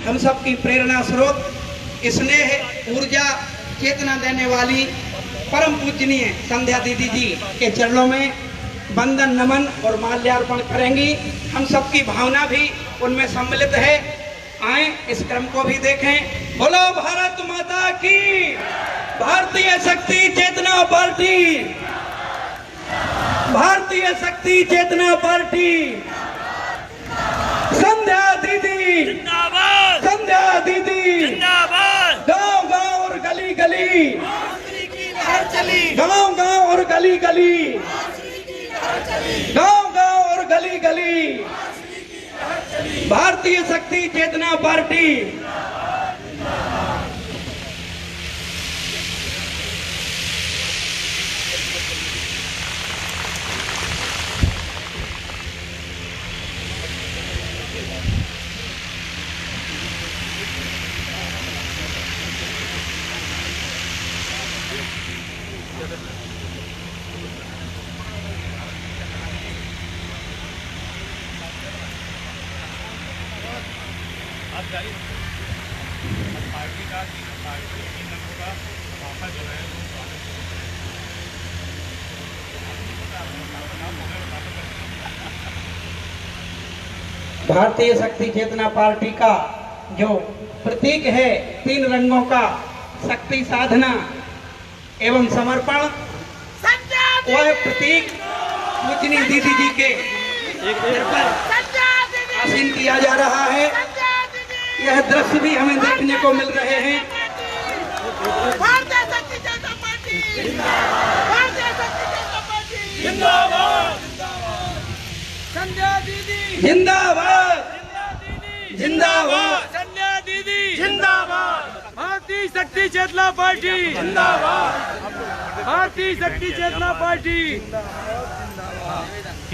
हम सबकी प्रेरणा स्रोत, स्नेह, ऊर्जा, चेतना देने वाली परम पूजनीय संध्या दीदी जी के चरणों में वंदन, नमन और माल्यार्पण करेंगी। हम सबकी भावना भी उनमें सम्मिलित है। आए इस क्रम को भी देखें। बोलो भारत माता की, भारतीय शक्ति चेतना पार्टी, भारतीय शक्ति चेतना पार्टी, संध्या दीदी जिंदाबाद, संध्या दीदी जिंदाबाद। गांव गांव और गली गली, गांव गांव और गली गली, गांव गांव और गली गली, भारतीय शक्ति चेतना पार्टी। भारतीय शक्ति चेतना पार्टी का जो प्रतीक है, 3 रंगों का शक्ति, साधना एवं समर्पण, वह प्रतीक पूजनीय दीदी जी के सिर पर आसीन किया जा रहा है। यह दृश्य भी हमें देखने को मिल रहे हैं। भारतीय शक्ति चेतना पार्टी जिंदाबाद, संध्या दीदी जिंदाबाद, जिंदाबाद, संध्या दीदी जिंदाबाद, भारतीय शक्ति चेतना पार्टी जिंदाबाद, भारतीय शक्ति चेतना पार्टी।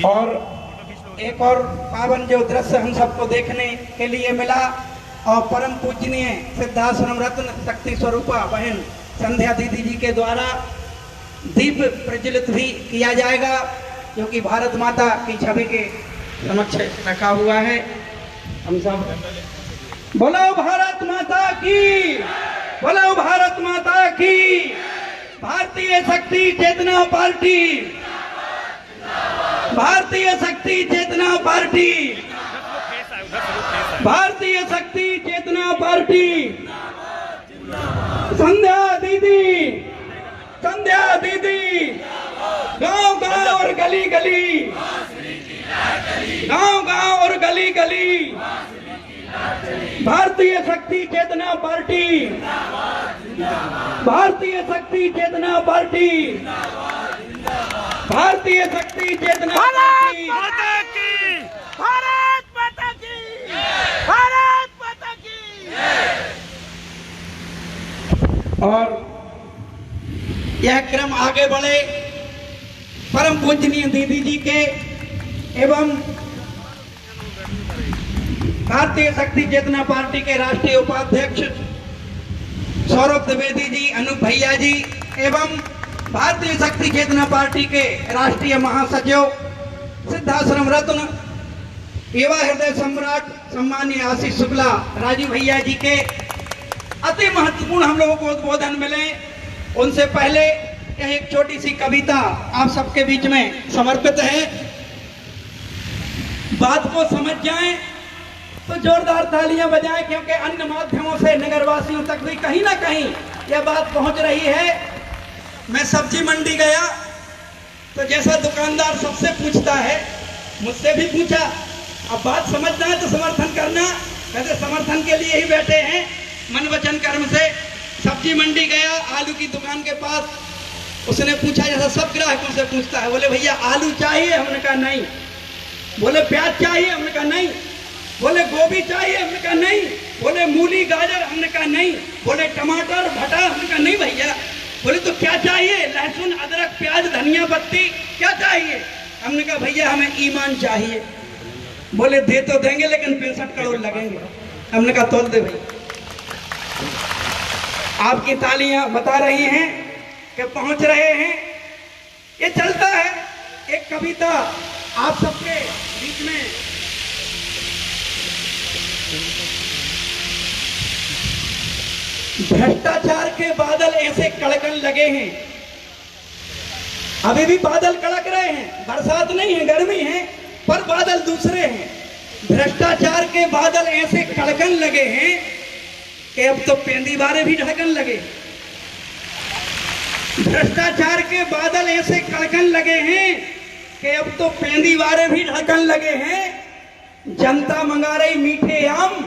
और एक और पावन जो दृश्य हम सबको देखने के लिए मिला, और परम पूजनीय सिद्धाश्रम रत्न शक्ति स्वरूपा बहन संध्या दीदी जी के द्वारा दीप प्रज्वलित भी किया जाएगा, जो कि भारत माता की छवि के समक्ष रखा हुआ है। हम सब बोलो भारत माता की, बोलो भारत माता की, भारतीय शक्ति चेतना पार्टी, भारतीय शक्ति चेतना पार्टी, भारतीय शक्ति चेतना पार्टी, संध्या दीदी, संध्या दीदी, गांव गांव और गली गली, गांव गांव और गली गली, भारतीय शक्ति चेतना पार्टी, भारतीय शक्ति चेतना पार्टी, भारतीय शक्ति चेतना पार्टी। माता की, भारत माता की, भारत माता की। और यह क्रम आगे बढ़े परम पूजनीय दीदी जी के एवं भारतीय शक्ति चेतना पार्टी के राष्ट्रीय उपाध्यक्ष सौरभ द्विवेदी जी, अनूप भैया जी एवं भारतीय शक्ति चेतना पार्टी के राष्ट्रीय महासचिव सिद्धाश्रम रत्न युवा हृदय सम्राट सम्मानीय आशीष शुक्ला राजू भैया जी के अति महत्वपूर्ण हम लोगों को उद्बोधन मिले। उनसे पहले यह एक छोटी सी कविता आप सबके बीच में समर्पित है। बात को समझ जाएं तो जोरदार तालियां बजाएं, क्योंकि अन्य माध्यमों से नगरवासियों तक भी कहीं ना कहीं यह बात पहुंच रही है। मैं सब्जी मंडी गया तो जैसा दुकानदार सबसे पूछता है, मुझसे भी पूछा। अब बात समझना है तो समर्थन करना, कहते समर्थन के लिए ही बैठे हैं मन वचन कर्म से। सब्जी मंडी गया, आलू की दुकान के पास, उसने पूछा जैसा सब ग्राहकों से पूछता है, बोले भैया आलू चाहिए? हमने कहा नहीं। बोले प्याज चाहिए? हमने कहा नहीं। बोले गोभी चाहिए? हमने कहा नहीं। बोले मूली गाजर? हमने कहा नहीं। बोले टमाटर भटा? हमने कहा नहीं भैया। बोले तो क्या चाहिए? लहसुन अदरक प्याज धनिया पत्ती क्या चाहिए? हमने कहा भैया हमें ईमान चाहिए। बोले दे तो देंगे लेकिन 65 करोड़ लगेंगे। हमने कहा तोल दे भाई। आपकी तालियां बता रही हैं कि पहुंच रहे हैं। ये चलता है। एक कविता आप सबके बीच में भ्रष्टाचार के बादल ऐसे कड़कन लगे हैं, अभी भी बादल कड़क रहे हैं, बरसात नहीं है, गर्मी है, पर बादल दूसरे हैं। भ्रष्टाचार के बादल ऐसे कड़कन लगे हैं कि अब तो पेंदीवारे भी ढड़कन लगे। भ्रष्टाचार के बादल ऐसे कड़कन लगे हैं कि अब तो पेंदीवारे भी ढड़कन लगे हैं। जनता मंगा रही मीठे आम,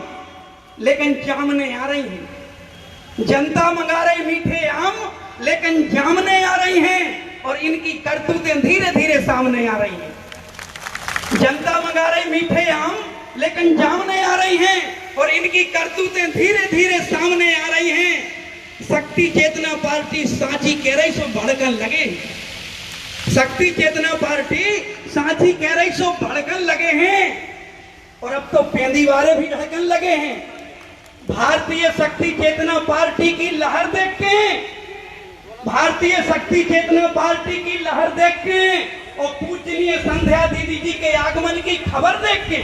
लेकिन जामने आ रही है। जनता मंगा रही मीठे आम, लेकिन जामने आ रही हैं, और इनकी करतूतें धीरे धीरे सामने आ रही हैं। जनता मंगा रही मीठे आम, लेकिन जामने आ रही हैं, और इनकी करतूतें धीरे धीरे सामने आ रही हैं। शक्ति चेतना पार्टी सांची कह रही सो भड़कन लगे। शक्ति चेतना पार्टी सांची कह रही सो भड़कन लगे हैं, और अब तो पेंदीवारे भी ढड़कन लगे हैं। भारतीय शक्ति चेतना पार्टी की लहर देख के, भारतीय शक्ति चेतना पार्टी की लहर देख के, और पूजनीय संध्या दीदी जी के आगमन की खबर देख के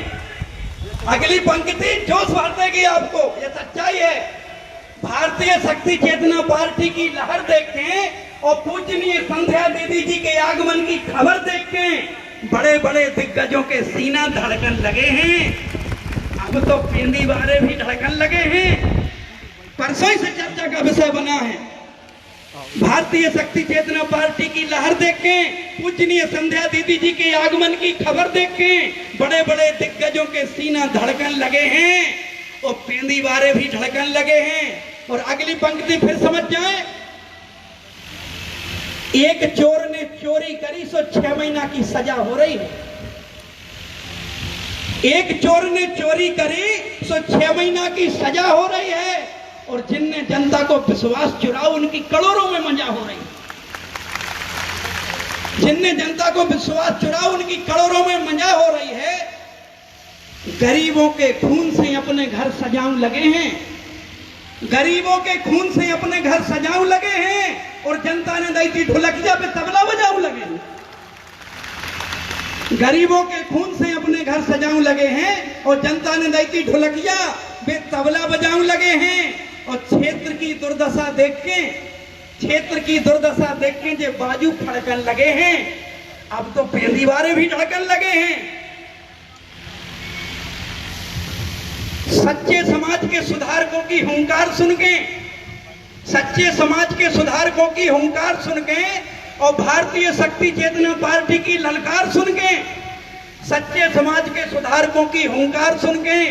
अगली पंक्ति जोश भर देगी आपको, ये सच्चाई है। भारतीय शक्ति चेतना पार्टी की लहर देख के और पूजनीय संध्या दीदी जी के आगमन की खबर देख के बड़े बड़े दिग्गजों के सीना धड़कन लगे हैं। अब तो पेंदीवारे भी धड़कन लगे हैं। परसों से चर्चा का विषय बना है। भारतीय शक्ति चेतना पार्टी की लहर देख के, पूजनीय संध्या दीदी जी के आगमन की खबर देख के बड़े बड़े दिग्गजों के सीना धड़कन लगे हैं, और पेंदीवारे भी धड़कन लगे हैं। और अगली पंक्ति फिर समझ जाए, एक चोर ने चोरी करी सो 6 महीना की सजा हो रही है। एक चोर ने चोरी करी सो 6 महीना की सजा हो रही है, और जिनने जनता को विश्वास चुराया उनकी करोड़ों में मजा हो रही है। जिनने जनता को विश्वास चुराया उनकी करोड़ों में मजा हो रही है। गरीबों के खून से अपने घर सजाऊं लगे हैं, गरीबों के खून से अपने घर सजाऊं लगे हैं, और जनता ने दी थी ढोलकिया पे तबला बजाऊं लगे हैं। गरीबों के खून से अपने घर सजाऊं लगे हैं, और जनता ने दी थी ढोलकिया पे तबला बजाऊं लगे हैं। और क्षेत्र की दुर्दशा देख के, क्षेत्र की दुर्दशा देख के जो बाजू फड़कन लगे हैं, अब तो पेंदीवारे भी ढड़कन लगे हैं। सच्चे समाज के सुधारकों की हुंकार सुन के, सच्चे समाज के सुधारकों की हुंकार सुन के, और भारतीय शक्ति चेतना पार्टी की ललकार सुन के, सच्चे समाज के सुधारकों की हुंकार सुन के,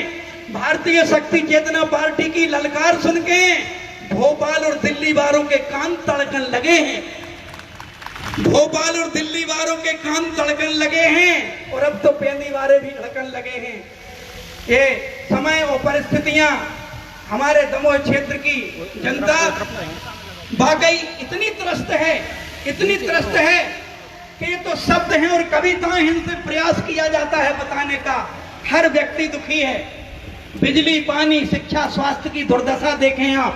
भारतीय शक्ति चेतना पार्टी की ललकार सुन के भोपाल और दिल्ली वालों के कान तड़कन लगे हैं। भोपाल और दिल्ली वालों के कान तड़कन लगे हैं, और अब तो पेंदीवारे भी धड़कन लगे हैं। ये समय और परिस्थितियां हमारे दमोह क्षेत्र की जनता वाकई इतनी त्रस्त है, इतनी त्रस्त है कि ये तो शब्द हैं और कविताएं हैं, इनसे प्रयास किया जाता है बताने का। हर व्यक्ति दुखी है। बिजली, पानी, शिक्षा, स्वास्थ्य की दुर्दशा देखें आप।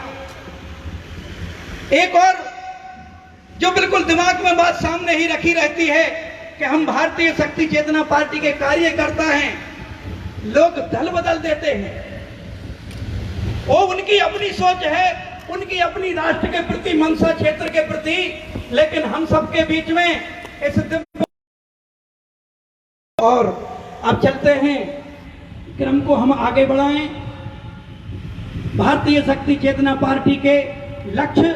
एक और जो बिल्कुल दिमाग में बात सामने ही रखी रहती है कि हम भारतीय शक्ति चेतना पार्टी के कार्यकर्ता हैं, लोग दल बदल देते हैं। वो उनकी अपनी सोच है, उनकी अपनी राष्ट्र के प्रति, मनसा क्षेत्र के प्रति, लेकिन हम सबके बीच में इस और अब चलते हैं, क्रम को हम आगे बढ़ाएं। भारतीय शक्ति चेतना पार्टी के लक्ष्य,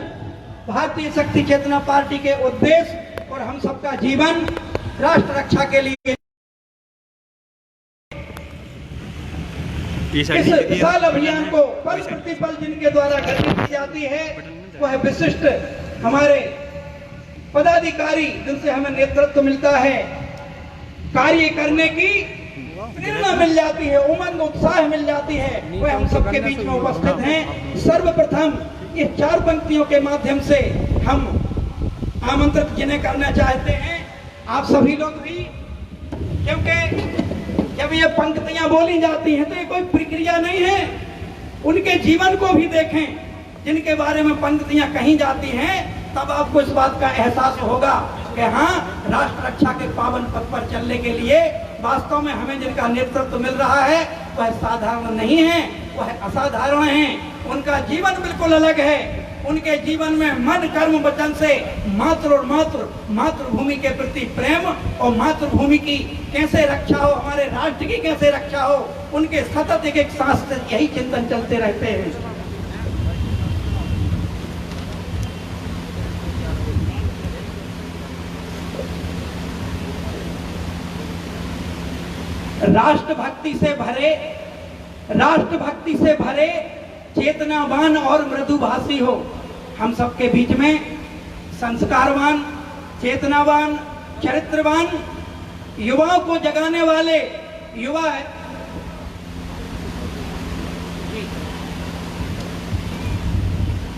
भारतीय शक्ति चेतना पार्टी के उद्देश्य और हम सबका जीवन राष्ट्र रक्षा के लिए। इस विशाल अभियान को पल प्रतिपल जिनके द्वारा गति की जाती है, वह विशिष्ट हमारे पदाधिकारी जिनसे हमें नेतृत्व मिलता है, कार्य करने की प्रेरणा मिल जाती है, उमंग उत्साह मिल जाती है, वह हम सबके बीच में उपस्थित हैं। सर्वप्रथम ये 4 पंक्तियों के माध्यम से हम आमंत्रित जिन्हें करना चाहते हैं, आप सभी लोग भी, क्योंकि जब ये पंक्तियां बोली जाती हैं तो ये कोई प्रक्रिया नहीं है। उनके जीवन को भी देखें, जिनके बारे में पंक्तियां कही जाती हैं, तब आपको इस बात का एहसास होगा कि हाँ, राष्ट्र रक्षा के पावन पथ पर चलने के लिए वास्तव में हमें जिनका नेतृत्व मिल रहा है वह साधारण नहीं है। वह असाधारण हैं। उनका जीवन बिल्कुल अलग है। उनके जीवन में मन कर्म वचन से मातृ और मातृभूमि के प्रति प्रेम और मातृभूमि की कैसे रक्षा हो, हमारे राष्ट्र की कैसे रक्षा हो, उनके सतत एक सांस से यही चिंतन चलते रहते हैं। राष्ट्रभक्ति से भरे चेतनावान और मृदुभाषी हो। हम सबके बीच में संस्कारवान, चेतनावान, चरित्रवान, युवाओं को जगाने वाले युवा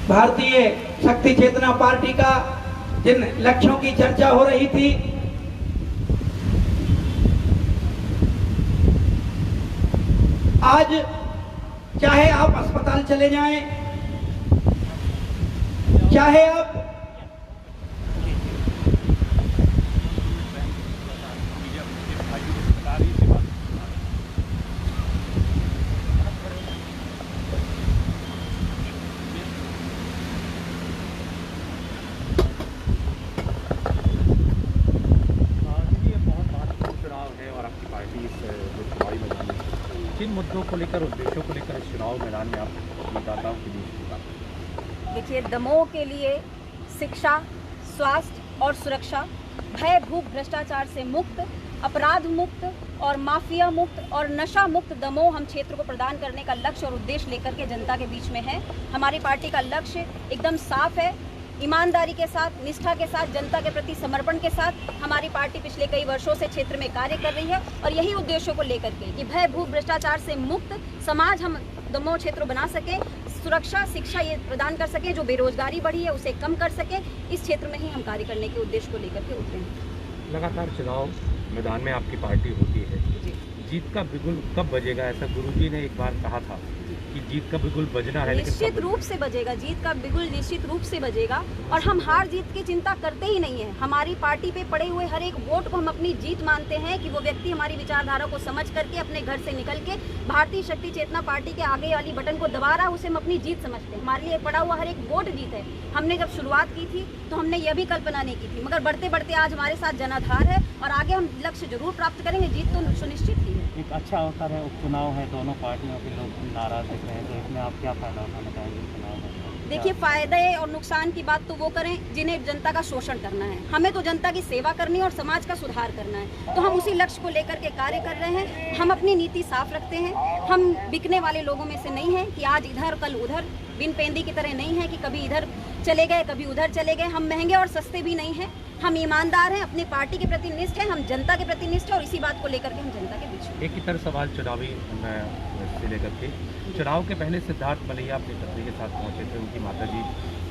भारतीय शक्ति चेतना पार्टी का जिन लक्ष्यों की चर्चा हो रही थी, आज चाहे आप अस्पताल चले जाएं, चाहे आप किन मुद्दों को लेकर, उद्देश्यों को लेकर इस चुनाव मैदान में आप मतदाताओं के बीच? देखिए, दमोह के लिए शिक्षा, स्वास्थ्य और सुरक्षा, भय भूख भ्रष्टाचार से मुक्त, अपराध मुक्त और माफिया मुक्त और नशा मुक्त दमोह हम क्षेत्र को प्रदान करने का लक्ष्य और उद्देश्य लेकर के जनता के बीच में है। हमारी पार्टी का लक्ष्य एकदम साफ है। ईमानदारी के साथ, निष्ठा के साथ, जनता के प्रति समर्पण के साथ हमारी पार्टी पिछले कई वर्षों से क्षेत्र में कार्य कर रही है और यही उद्देश्यों को लेकर के कि भय भूख भ्रष्टाचार से मुक्त समाज हम दमोह क्षेत्र बना सके, सुरक्षा शिक्षा ये प्रदान कर सके, जो बेरोजगारी बढ़ी है उसे कम कर सके। इस क्षेत्र में ही हम कार्य करने के उद्देश्य को लेकर के उतरे हैं। लगातार चुनाव मैदान में आपकी पार्टी होती है, जीत का बिगुल कब बजेगा? ऐसा गुरुजी ने एक बार कहा था कि जीत का बिगुल बजना है। निश्चित रूप से बजेगा, जीत का बिगुल निश्चित रूप से बजेगा और हम हार जीत की चिंता करते ही नहीं है। हमारी पार्टी पे पड़े हुए हर एक वोट को हम अपनी जीत मानते हैं कि वो व्यक्ति हमारी विचारधारा को समझ करके अपने घर से निकल के भारतीय शक्ति चेतना पार्टी के आगे वाली बटन को दबा रहा है, उसे हम अपनी जीत समझते हैं। हमारे लिए पड़ा हुआ हर एक वोट जीत है। हमने जब शुरुआत की थी तो हमने यह भी कल्पना नहीं की थी, मगर बढ़ते बढ़ते आज हमारे साथ जनाधार है और आगे हम लक्ष्य जरूर प्राप्त करेंगे। जीत तो सुनिश्चित ही है। एक अच्छा अवसर है, उपचुनाव है, दोनों पार्टियों के लोग नाराज दिख रहे हैं, तो इसमें आप क्या फायदा उठाना चाहेंगे चुनाव में? देखिए, फायदे और नुकसान की बात तो वो करें जिन्हें जनता का शोषण करना है। हमें तो जनता की सेवा करनी है और समाज का सुधार करना है, तो हम उसी लक्ष्य को लेकर के कार्य कर रहे हैं। हम अपनी नीति साफ रखते हैं। हम बिकने वाले लोगों में से नहीं हैं कि आज इधर कल उधर, बिन पेंदी की तरह नहीं है कि कभी इधर चले गए कभी उधर चले गए। हम महंगे और सस्ते भी नहीं हैं। हम ईमानदार हैं, अपनी पार्टी के प्रति निष्ठ हैं, हम जनता के प्रति निष्ठ हैं और इसी बात को लेकर के हम जनता के बीच में। एक ही तरह सवाल चुनावी से लेकर के, चुनाव के पहले सिद्धार्थ मलैया अपनी पत्नी के साथ पहुंचे थे, उनकी माताजी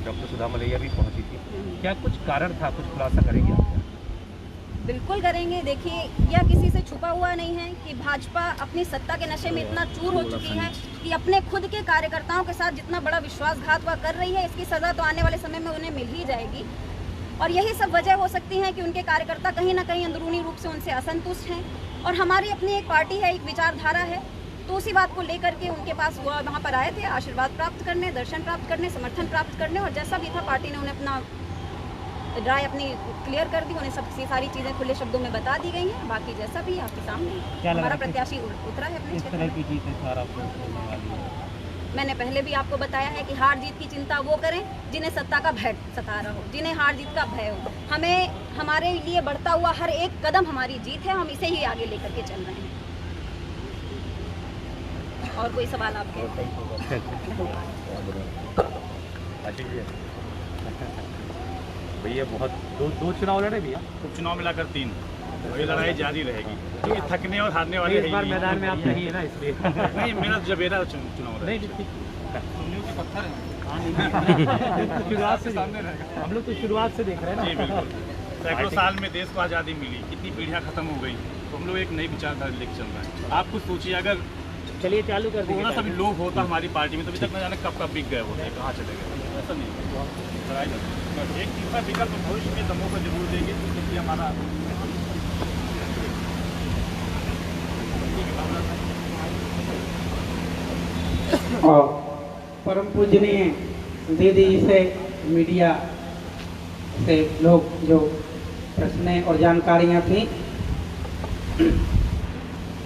डॉक्टर सुधा मलैया भी पहुंची थी। क्या कुछ कारण था, कुछ खुलासा करेंगे आप? बिल्कुल करेंगे। देखिए, यह किसी से छुपा हुआ नहीं है कि भाजपा अपनी सत्ता के नशे में इतना चूर हो चुकी है कि अपने खुद के कार्यकर्ताओं के साथ जितना बड़ा विश्वासघात वह कर रही है, इसकी सजा तो आने वाले समय में उन्हें मिल ही जाएगी। और यही सब वजह हो सकती है कि उनके कार्यकर्ता कहीं ना कहीं अंदरूनी रूप से उनसे असंतुष्ट हैं। और हमारी अपनी एक पार्टी है, एक विचारधारा है, तो उसी बात को लेकर के उनके पास वो वहाँ पर आए थे आशीर्वाद प्राप्त करने, दर्शन प्राप्त करने, समर्थन प्राप्त करने। और जैसा भी था पार्टी ने उन्हें अपना राय अपनी क्लियर कर दी, उन्हें सब सारी चीज़ें खुले शब्दों में बता दी गई हैं। बाकी जैसा भी आपके सामने हमारा प्रत्याशी उतरा है अपने क्षेत्र में। मैंने पहले भी आपको बताया है कि हार जीत की चिंता वो करें जिन्हें सत्ता का भय सता रहा हो, जिन्हें हार जीत का भय हो। हमें हमारे लिए बढ़ता हुआ हर एक कदम हमारी जीत है, हम इसे ही आगे लेकर के चल रहे हैं। और कोई सवाल आपके? भैया बहुत दो चुनाव लड़े भैया, उपचुनाव मिलाकर 3, ये लड़ाई जारी रहेगी क्योंकि थकने और हारने वाले इस बार मैदान में आप नहीं है ना, इसलिए नहीं, मेरा जबेरा चुनाव नहीं पत्थर शुरुआत से हम लोग तो शुरुआत से देख रहे हैं जी बिल्कुल। सैकड़ों साल में देश को आज़ादी मिली, कितनी पीढ़ियाँ खत्म हो गई, तो हम लोग एक नई विचारधारा लेकर चल रहे हैं। आप कुछ सोचिए, अगर चलिए चालू कर थोड़ा सा भी लोग होता हमारी पार्टी में तो अभी तक न जाने कब बिक गए होते, कहाँ चले गए। ऐसा नहीं, एक तीसरा विकल्प भविष्य में दमोह को जरूर देंगे, क्योंकि हमारा और परम पूजनीय दीदी से मीडिया से लोग जो प्रश्न और जानकारियां थी,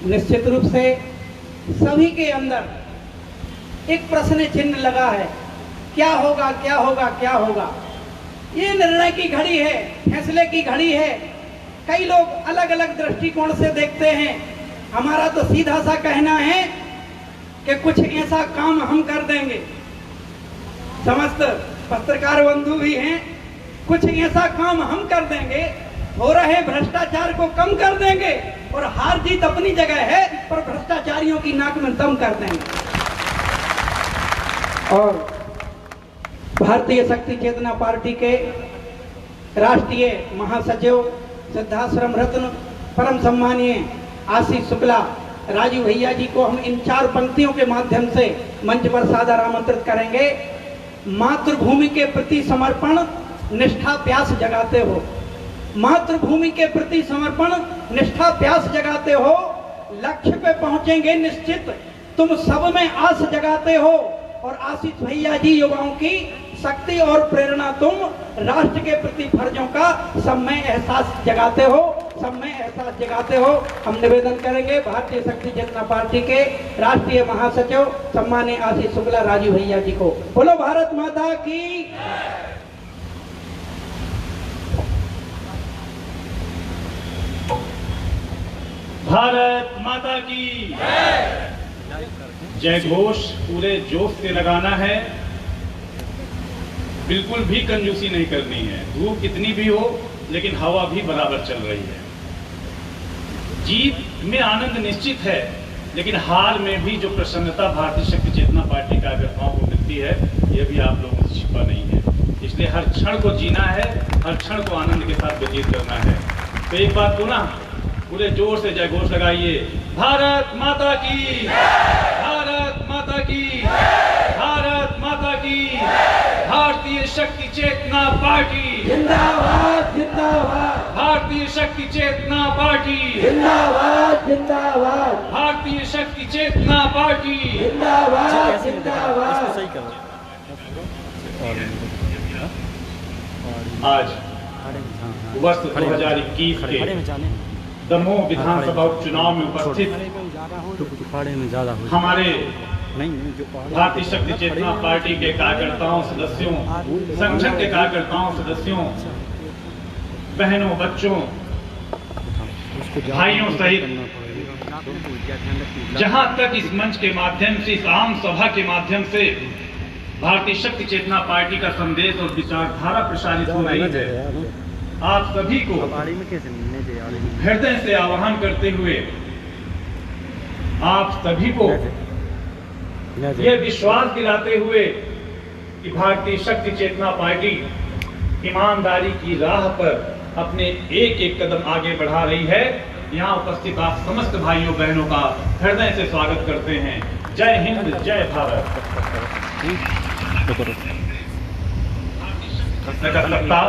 निश्चित रूप से सभी के अंदर एक प्रश्न चिन्ह लगा है, क्या होगा क्या होगा क्या होगा। ये निर्णय की घड़ी है, फैसले की घड़ी है। कई लोग अलग अलग दृष्टिकोण से देखते हैं। हमारा तो सीधा सा कहना है कि कुछ ऐसा काम हम कर देंगे, समस्त पत्रकार बंधु भी हैं, कुछ ऐसा काम हम कर देंगे, हो रहे भ्रष्टाचार को कम कर देंगे और हार जीत अपनी जगह है, पर भ्रष्टाचारियों की नाक में दम कर देंगे। और भारतीय शक्ति चेतना पार्टी के राष्ट्रीय महासचिव सिद्धाश्रम रत्न परम सम्मानीय आशीष शुक्ला राजू भैया जी को हम इन 4 पंक्तियों के माध्यम से मंच पर सादर आमंत्रित करेंगे। मातृभूमि के प्रति समर्पण निष्ठा प्यास जगाते हो, मातृभूमि के प्रति समर्पण निष्ठा प्यास जगाते हो, लक्ष्य पे पहुंचेंगे निश्चित, तुम सब में आस जगाते हो। और आशीष भैया जी युवाओं की शक्ति और प्रेरणा, तुम राष्ट्र के प्रति फर्जों का सब में एहसास जगाते हो, सब में एहसास जगाते हो। हम निवेदन करेंगे भारतीय शक्ति चेतना पार्टी के राष्ट्रीय महासचिव सम्मानीय आशीष शुक्ला राजू भैया जी को। बोलो भारत माता की। भारत माता की जय घोष पूरे जोश से लगाना है, बिल्कुल भी कंजूसी नहीं करनी है। धूप कितनी भी हो लेकिन हवा भी बराबर चल रही है। जीत में आनंद निश्चित है, लेकिन हार में भी जो प्रसन्नता भारतीय शक्ति चेतना पार्टी कार्यकर्ताओं को मिलती है, यह भी आप लोगों से छिपा नहीं है। इसलिए हर क्षण को जीना है, हर क्षण को आनंद के साथ व्यतीत करना है। तो एक बात को ना पूरे जोर से जय घोष लगाइए, भारत माता की, भारत माता की, भारत माता की। भारतीय शक्ति चेतना पार्टी जिंदाबाद जिंदाबाद, भारतीय शक्ति चेतना पार्टी जिंदाबाद जिंदाबाद, भारतीय शक्ति चेतना पार्टी जिंदाबाद जिंदाबाद। आज वर्ष 2021 के दमोह विधानसभा उपचुनाव में उपस्थित हमारे भारतीय शक्ति चेतना पार्टी के कार्यकर्ताओं, सदस्यों, संगठन के कार्यकर्ताओं, सदस्यों, बहनों, बच्चों, भाइयों सहित जहां तक इस मंच के माध्यम से, इस आम सभा के माध्यम से भारतीय शक्ति चेतना पार्टी का संदेश और विचारधारा प्रसारित हो रही है, आप सभी को हृदय से आह्वान करते हुए, आप सभी को यह विश्वास दिलाते हुए कि भारतीय शक्ति चेतना पार्टी ईमानदारी की राह पर अपने एक एक कदम आगे बढ़ा रही है, यहाँ उपस्थित आप समस्त भाइयों बहनों का हृदय से स्वागत करते हैं। जय हिंद, जय भारत। कर सकता